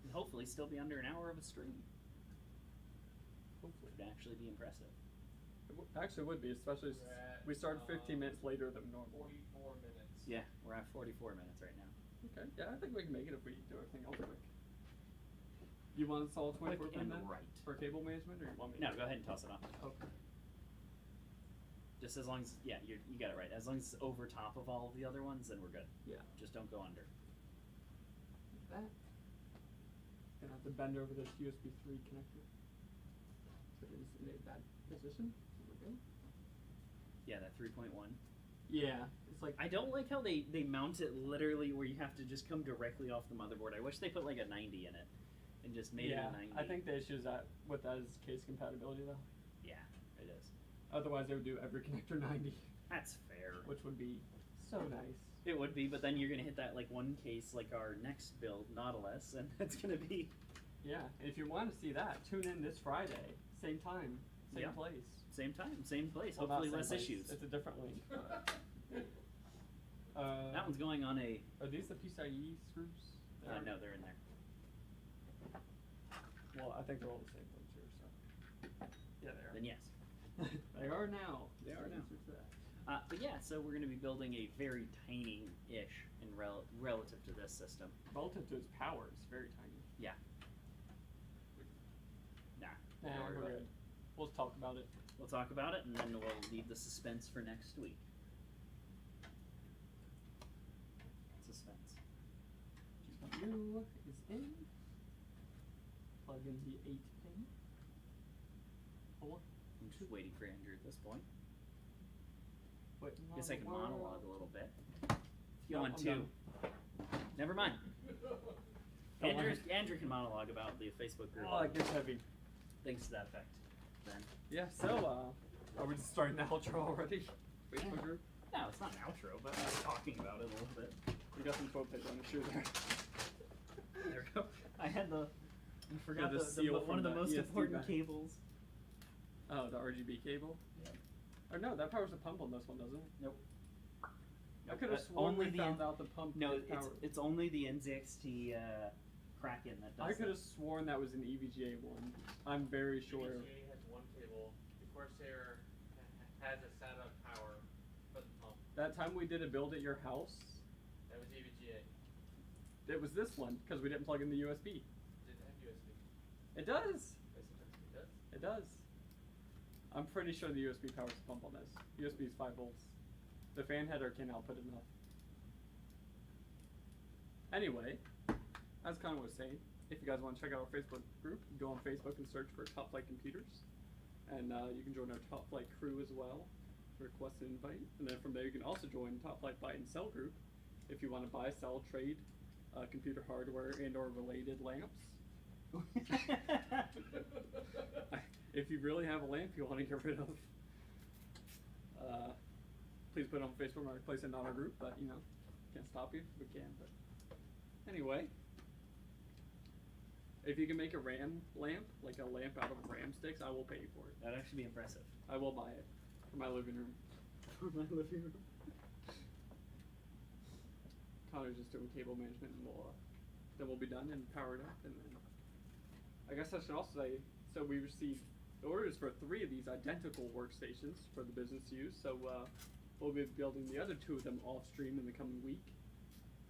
and hopefully still be under an hour of a stream. Hopefully. Would actually be impressive. Actually would be, especially We're at, we started 15 minutes later than normal. 44 minutes. Yeah, we're at 44 minutes right now. Okay, yeah, I think we can make it if we do everything else quick. You want to install a Quick 24-pin and then? right. For cable management, or you want me to? No, go ahead and toss it off. Okay. Just as long as, yeah, you got it right. As long as it's over top of all of the other ones, then we're good. Yeah. Just don't go under. Like that. Gonna have to bend over this USB 3 connector. So it is in a bad position. So we're good. Yeah, that 3.1. Yeah, it's like I don't like how they mount it literally where you have to just come directly off the motherboard. I wish they put like a 90 in it and just made it a 90. I think the issue is that with that is case compatibility though. Yeah, it is. Otherwise, they would do every connector 90, That's fair. which would be so nice. It would be, but then you're gonna hit that like one case like our next build, Nautilus, and it's gonna be. Yeah, and if you want to see that, tune in this Friday, same time, same Yeah. place. Same time, same place. Well, not Hopefully same less place. issues. It's a different link. That one's going on a. Are these the PCIe screws? No, they're in there. Well, I think they're all the same ones here, so. Yeah, they are. Then yes. They are now. They are now. Answer to that. But yeah, so we're gonna be building a very tiny-ish in relative to this system. Relative to its power, it's very tiny. Yeah. Nah. Nah, don't worry we're about good. it. We'll talk about it. We'll talk about it, and then we'll leave the suspense for next week. Suspense. GPU is in. Plug in the 8-pin. I'm just waiting for Andrew at this point. Wait, Guess I can monologue. monologue a little bit. If you No, want I'm to. done. Never mind. Don't Andrew, worry. Andrew can monologue about the Facebook group. Oh, it gets heavy. Things to that effect. Then. Yeah, so, are we just starting the outro already? Facebook group? No, it's not an outro, but I'm talking about it a little bit. We got some quote paper on the shoe there. There we go. I had the. I forgot the the seal one of the from the most ESD important back. cables. Oh, the RGB cable? Yeah. Or no, that powers the pump on this one, doesn't it? Nope. I could have sworn we found out the pump No, did power. it's only the NZXT Kraken that does I could it. have sworn that was an EVGA one. I'm very sure. EVGA has one cable. The Corsair has a SATA power for the pump. That time we did a build at your house, That was EVGA. it was this one, because we didn't plug in the USB. Didn't have USB. It does! Yes, it does. It does. I'm pretty sure the USB powers the pump on this. USB is 5 volts. The fan header can output enough. Anyway, as Connor was saying, if you guys want to check out our Facebook group, go on Facebook and search for Top Flight Computers. And you can join our Top Flight crew as well. Request an invite. And then from there you can also join Top Flight Buy and Sell group if you want to buy, sell, trade computer hardware and or related lamps. If you really have a lamp you want to get rid of, please put it on Facebook Marketplace and not our group. But can't stop you. We can. But anyway, if you can make a RAM lamp, like a lamp out of RAM sticks, I will pay you for it. That'd actually be impressive. I will buy it for my living room. For my living room. Connor's just doing cable management, and then we'll be done and powered up. And then I guess I should also say, so we received orders for 3 of these identical workstations for the business use. So we'll be building the other 2 of them off stream in the coming week,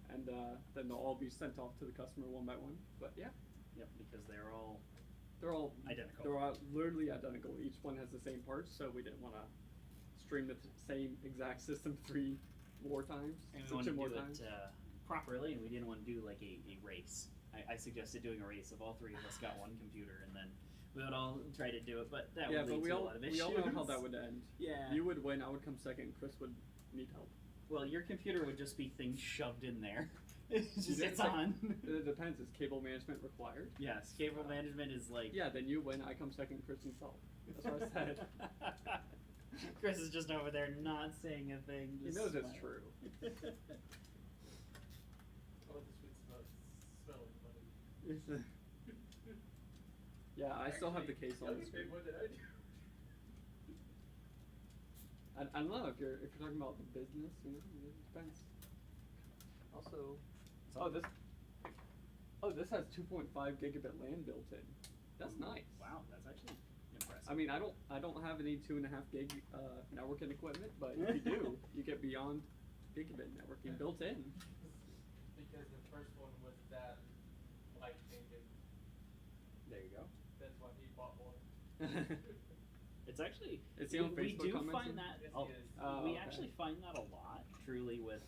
and then they'll all be sent off to the customer one by one. But yeah. Yep, because they're all identical. They're all literally identical. Each one has the same parts, so we didn't want to stream the same exact system 3 more times. And we wanted to do it properly, and we didn't want to do like a race. I suggested doing a race of all 3 of us got one computer, and then we would all try to do it, but that would lead to a lot of issues. We all know how that would end. Yeah. You would win, I would come second, and Chris would need help. Well, your computer would just be things shoved in there. It's on. It depends. Is cable management required? Yes, cable management is like... Yeah, then you win, I come second, Chris needs help. That's what I said. Chris is just over there not saying a thing. He knows it's true. Oh, the sweet smelling money. Yeah, I still have the case on the screen. screen. What did I do? I don't know if you're talking about the business, it depends. Also, this has 2.5 gigabit LAN built in. That's nice. Wow, that's actually impressive. I mean, I don't have any 2.5 gig networking equipment, but if you do, you get beyond gigabit networking built in. Because the first one was that life changing. There you go. That's why he bought more. It's actually It's the on we Facebook do comments find in? that Yes, we he is. Okay. actually find that a lot, truly, with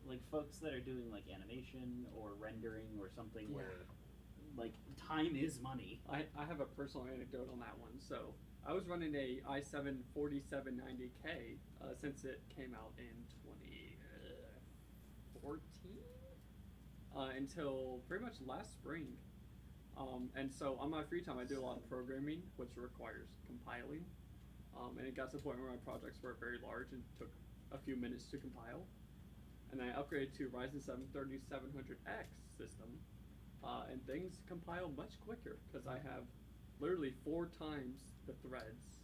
like folks that are doing like animation or rendering or something where like time is money. I have a personal anecdote on that one. So I was running a i7 4790K since it came out in 2014 until pretty much last spring. And so on my free time I do a lot of programming, which requires compiling. And it got to the point where my projects were very large and took a few minutes to compile. And I upgraded to Ryzen 7 3700X system, and things compile much quicker because I have literally 4 times the threads.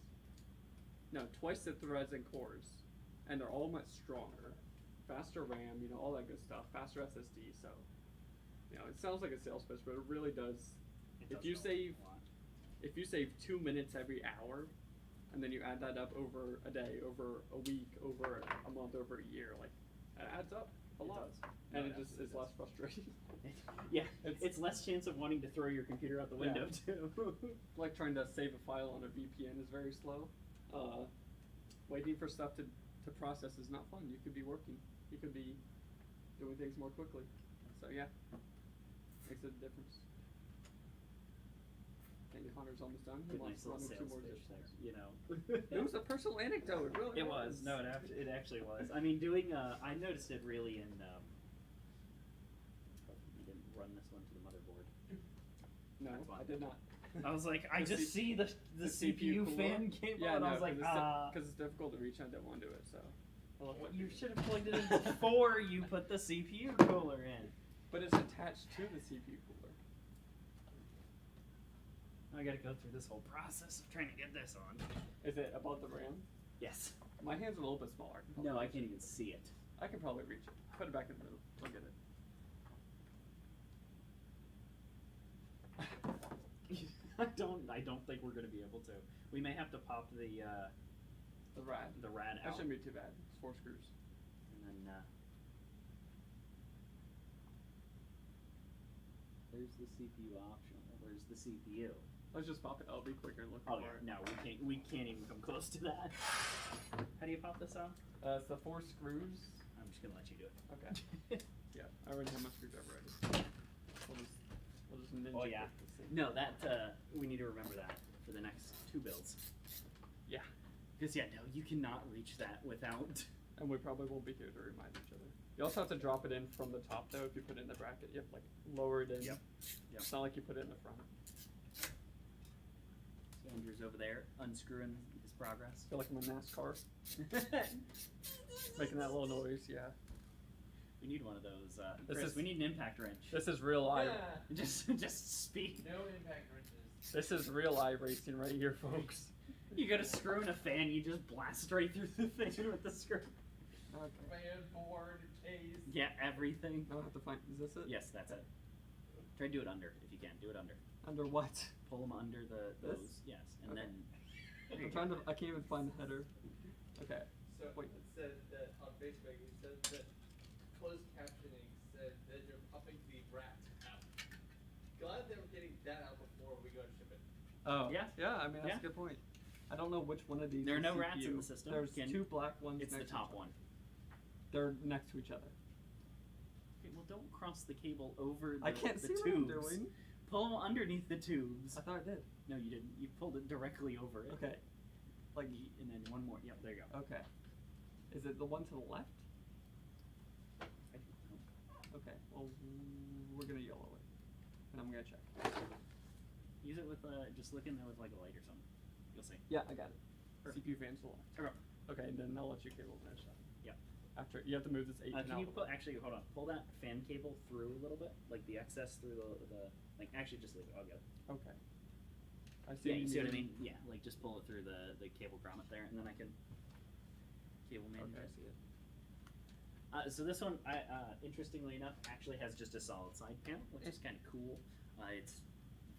No, twice the threads and cores, and they're all much stronger, faster RAM, all that good stuff, faster SSD. So, it sounds like a sales pitch, but it really does. If you save 2 minutes every hour, and then you add that up over a day, over a week, over a month, over a year, like it adds up a lot, and it just is less frustrating. Yeah, it's less chance of wanting to throw your computer out the window too. Like trying to save a file on a VPN is very slow. Waiting for stuff to process is not fun. You could be working. You could be doing things more quickly. So yeah, makes a difference. And Connor's almost done. He wants Nice little one or two sales more pitch dishes. there, It was a personal anecdote. It really It was. No, it actually was. I mean, doing. I noticed it really in. You didn't run this one to the motherboard. No, That's fine. I did not. I was like, I The just C- see the CPU cooler? fan cable, Yeah, and no, I was like, because it's difficult to reach. I didn't want to do it. So. well, you should have plugged it in before you put the CPU cooler in. But it's attached to the CPU cooler. I got to go through this whole process of trying to get this on. Is it above the RAM? Yes. My hand's a little bit smaller. No, I can't even see it. I can probably reach it. Put it back in the middle. I'll get it. I don't think we're going to be able to. We may have to pop the rad. The rad That out. shouldn't be too bad. It's 4 screws. And then where's the CPU optional? Where's the CPU? Let's just pop it. It'll be quicker and look Oh for yeah, it. no, we can't even come close to that. How do you pop this out? It's the 4 screws. I'm just gonna let you do it. Okay. Yeah, I already have my screwdriver ready. We'll just ninja Oh yeah. this thing. No, that we need to remember that for the next 2 builds. Yeah. Because yeah, no, you cannot reach that without. And we probably won't be here to remind each other. You also have to drop it in from the top though. If you put it in the bracket, you have to like lower it in. Yep. Yep. It's not like you put it in the front. So Andrew's over there unscrewing his progress. I feel like I'm in NASCAR. Making that little noise, yeah. We need one of those. This Chris, is- we need an impact wrench. This is real live. Yeah. Just speak. No impact wrenches. This is real live racing right here, folks. You got a screw in a fan, you just blast right through the thing with the screw. Okay. Fan, board, case. Yeah, everything. I'll have to find. Is this it? Yes, that's it. Try to do it under if you can. Do it under. Under what? Pull them under those. This? Yes, and Okay. then. I'm trying to. I can't even find the header. Okay. So Wait. it said that on Facebook, it said that closed captioning said that you're pumping the rat out. Glad they were getting that out before we go to ship it. Oh. Yeah. Yeah. I mean, that's Yeah. a good point. I don't know which one of these. There are is no rats CPU. in the system. There's Can- two black ones. It's the next to top each other. one. They're next to each other. Okay, well, don't cross the cable over the, I can't the see tubes. what I'm doing. Pull them underneath the tubes. I thought I did. No, you didn't. You pulled it directly over it. Okay. Like. And then one more. Yep, there you go. Okay. Is it the one to the left? I don't know. Okay. Well, we're gonna yellow it, and I'm gonna check. Use it with just look in there with like a light or something. You'll see. Yeah, I got it. Perfect. CPU fans to the left. Okay. Okay, and then I'll let you cable finish that. Yep. After you have to move this 8 pin Can out. you put actually hold on? Pull that fan cable through a little bit, like the excess through the like. Actually, just leave it. I'll go. Okay. I see. Yeah, you see what I need- mean? Yeah, like just pull it through the cable grommet there, and then I can cable manage. Okay, I see it. So this one, interestingly enough, actually has just a solid side panel, which is kind of cool. It's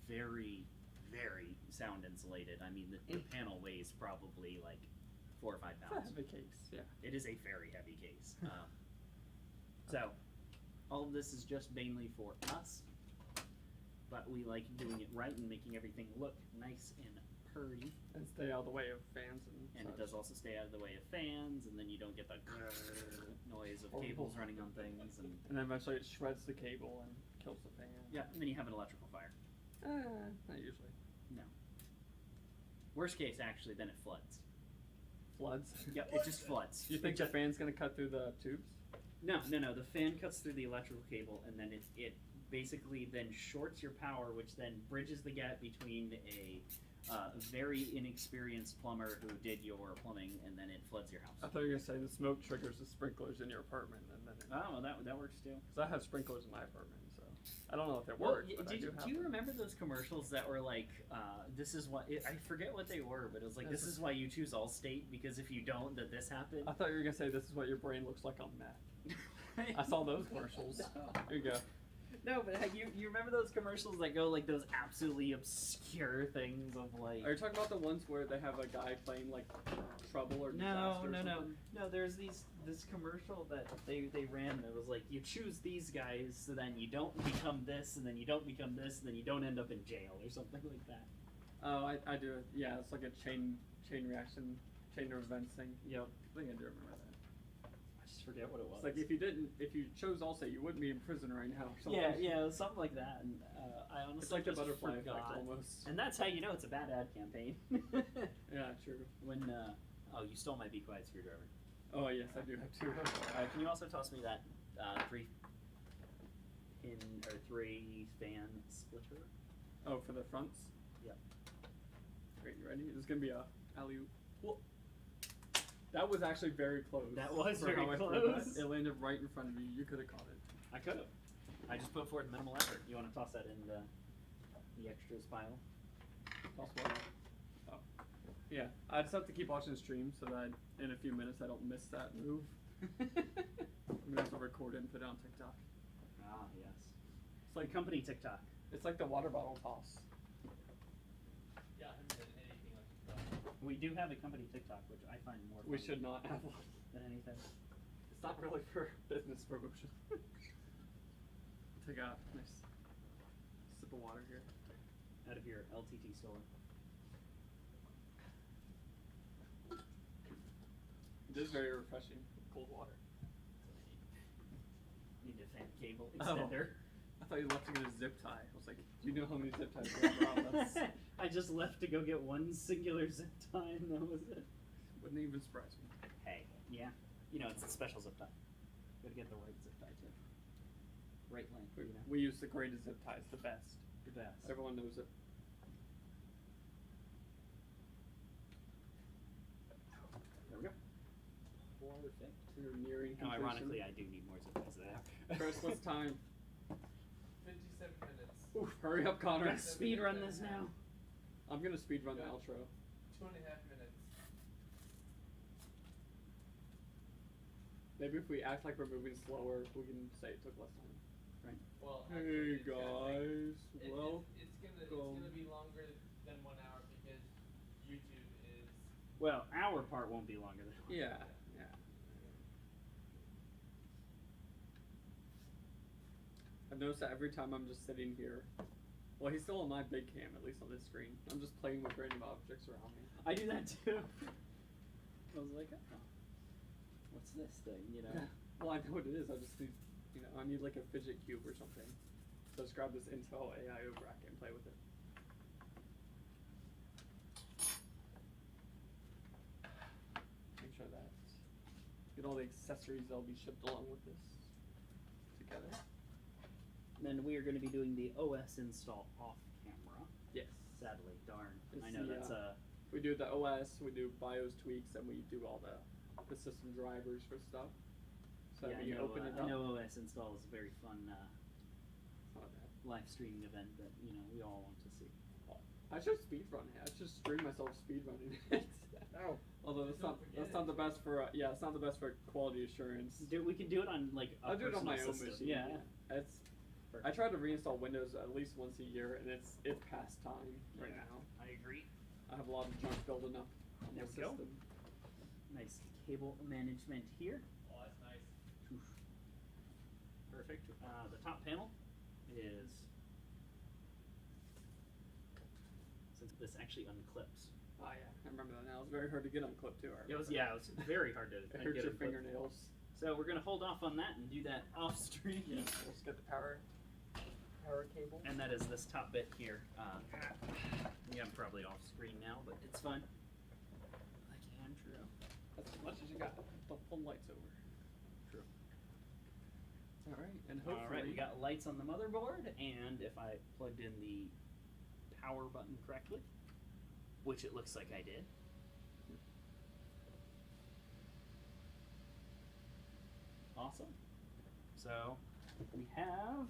very, very sound insulated. I mean, the panel weighs probably like 4 or 5 It's a pounds. heavy case. Yeah. It is a very heavy case. So, all of this is just mainly for us, but we like doing it right and making everything look nice and pretty. And stay out of the way of fans And it such. does also stay out of the way of fans, and then you don't get the noise of cables running on things. And then eventually it shreds the cable and kills the fan. Yeah, and then you have an electrical fire. Not usually. No. Worst case, actually, then it floods. Floods. Yep, it just floods. Do you think the fan's gonna cut through the tubes? No. The fan cuts through the electrical cable, and then it basically then shorts your power, which then bridges the gap between a very inexperienced plumber who did your plumbing, and then it floods your house. I thought you were gonna say the smoke triggers the sprinklers in your apartment, and then. Oh, well, that works too. Because I have sprinklers in my apartment, so I don't know if they Well, work. But I do have you them. remember those commercials that were like, this is what, I forget what they were, but it was like, this is why you choose Allstate, because if you don't, that this happened. I thought you were gonna say this is what your brain looks like on meth. I saw those commercials. There you go. No, but you remember those commercials that go like those absolutely obscure things of like. Are you talking about the ones where they have a guy playing like Trouble or Disaster? or something? No. There's this commercial that they ran that was like, you choose these guys, so then you don't become this, and then you don't become this, and then you don't end up in jail or something like that. Oh, I do it. Yeah, it's like a chain reaction, chain of events thing. Yep. I think I do remember that. I just forget what it was. It's like if you chose Allstate, you wouldn't be in prison right now. Or something. Yeah, it was something like that, and I honestly It's like the just butterfly forgot. effect almost. And that's how you know it's a bad ad campaign. Yeah, true. When you stole my Be Quiet screwdriver. Oh yes, I do have two. Can you also toss me that 3 pin or 3 fan splitter? Oh, for the fronts. Yep. Great, you ready? This is gonna be a alley-oop. Whoa. That was actually very close. That was for very how I threw close. that. It landed right in front of you. You could have caught it. I could have. I just put forth minimal effort. You want to toss that in the extras pile? Toss one. Oh. Yeah, I just have to keep watching the stream so that in a few minutes I don't miss that move. I'm gonna have to record it and put it on TikTok. Ah, yes. It's like Company TikTok. It's like the water bottle toss. Yeah, I haven't done anything like that. We do have a company TikTok, which I find more We funny should not have one. than anything. It's not really for business promotion. Take a nice sip of water here. Out of your LTT store. It is very refreshing, cold water. Need a fan cable Oh. extender. I thought you left to get a zip tie. I was like, do you know how many zip ties we have around us? I just left to go get one singular zip tie, and that was it. Wouldn't even surprise me. Hey, yeah. You know, it's a special zip tie. Gotta get the right zip tie, too. Right length, you know. We use the greatest zip ties, the best. The best. Everyone knows it. There we go. Perfect. You're nearing Now, completion. ironically, I do need more supplies than that. Chris, what's time? 57 minutes. Oof, hurry up, Connor. Let's speed run this now. I'm gonna speed run the Go. outro. 2.5 minutes. Maybe if we act like we're moving slower, we can say it took less time. Right. Well, Hey actually, it's gonna guys, take- well, it's go. gonna be longer than 1 hour because YouTube is. Well, our part won't be longer than yeah. I've noticed that every time I'm just sitting here, well, he's still on my big cam, at least on this screen. I'm just playing with random objects around me. I do that too. I was like, oh, what's this thing, you know? Well, I know what it is. I just need, I need like a fidget cube or something. So let's grab this Intel AIO bracket and play with it. Make sure that get all the accessories that'll be shipped along with this together. Then we are going to be doing the OS install off camera. Yes. Sadly, darn. It's I know the, that's We do the OS, we do BIOS tweaks, and we do all the system drivers for stuff. So yeah, when you open it I up, know OS install is a very fun it's not bad. live streaming event that we all want to see. I should speed run it. I should stream myself speed running it. Oh. Although that's not the best for it's not the best for quality assurance. We can do it on like a I'll do it on my own personal system. machine. Yeah. It's. I try to reinstall Windows at least once a year, and it's past time right now. I agree. I have a lot of junk building up on There the we go. system. Nice cable management here. Oh, that's nice. Oof. Perfect. The top panel is, since this actually unclips. Oh yeah, I remember that now. It's very hard to get unclipped too. It was very hard to It hurts get your it clipped. fingernails. So we're gonna hold off on that and do that off stream. Yeah, let's get the power cable. And that is this top bit here. Yeah, I'm probably off screen now, but it's fine. I can, true. That's as much as you got. Don't pull the lights over. True. All right, and hopefully. All right, we got lights on the motherboard, and if I plugged in the power button correctly, which it looks like I did. Awesome. So we have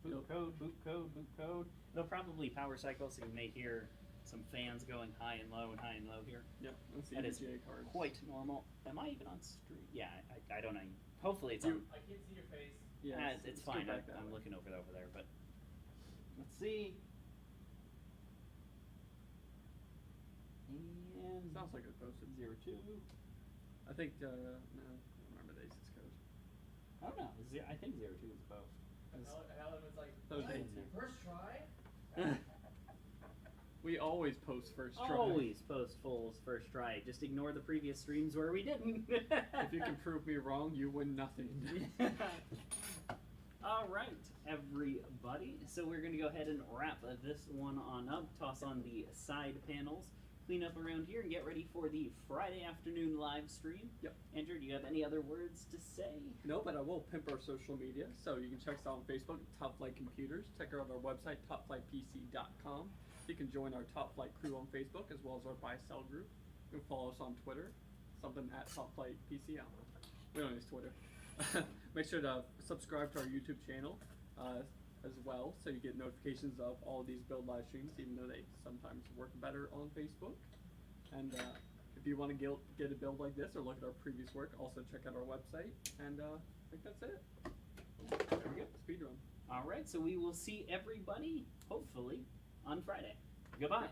boot code, boot code, boot code. They'll probably power cycle, so you may hear some fans going high and low and high and low here. Yep, that's the That is EVGA cards. quite normal. Am I even on stream? Yeah, I don't know. Hopefully it's You- on. I can't see your face. Yeah, It's let's go fine. back that I'm way. looking over there, but let's see. And Sounds like it posted. 02. I think no, I don't remember the Asus code. I don't know. I think 02 is both. Helen was like, That was what? easy. First try? We always post first try. Always post fulls first try. Just ignore the previous streams where we didn't. If you can prove me wrong, you win nothing. All right, everybody. So we're going to go ahead and wrap this one on up. Toss on the side panels. Clean up around here and get ready for the Friday afternoon live stream. Yep. Andrew, do you have any other words to say? No, but I will pimp our social media. So you can check us out on Facebook, Top Flight Computers. Check out our website, topflightpc.com. You can join our Top Flight crew on Facebook as well as our buy-sell group. You can follow us on Twitter, something at Top Flight PC. I don't know. We don't use Twitter. Make sure to subscribe to our YouTube channel as well, so you get notifications of all of these build live streams, even though they sometimes work better on Facebook. And if you want to get a build like this or look at our previous work, also check out our website. And I think that's it. There we go, speedrun. All right, so we will see everybody, hopefully, on Friday. Goodbye.